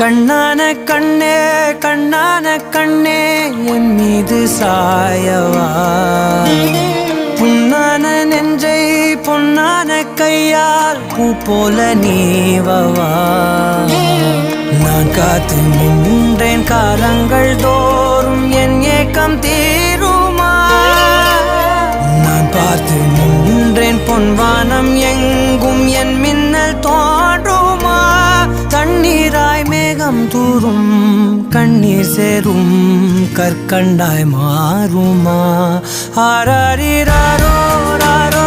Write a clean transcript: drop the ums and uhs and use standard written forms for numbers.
கண்ணான கண்ணே கண்ணான கண்ணே என் மீது சாயவா புண்ணான நெஞ்சை பொன்னான கையால் பூ போல நீவவா நான் காத்து நின்றேன் காலங்கள் தோறும் என் ஏக்கம் தீருமா நான் பார்த்து நின்றேன் பொன்வானம் எங்கும் என் மின்னல் தோன்றுமா தண்ணீராய் மேகம் தூரும் கண்ணீர் சேரும் கற்கண்டாய் மாறுமா ஆராரிராரோ ராரோ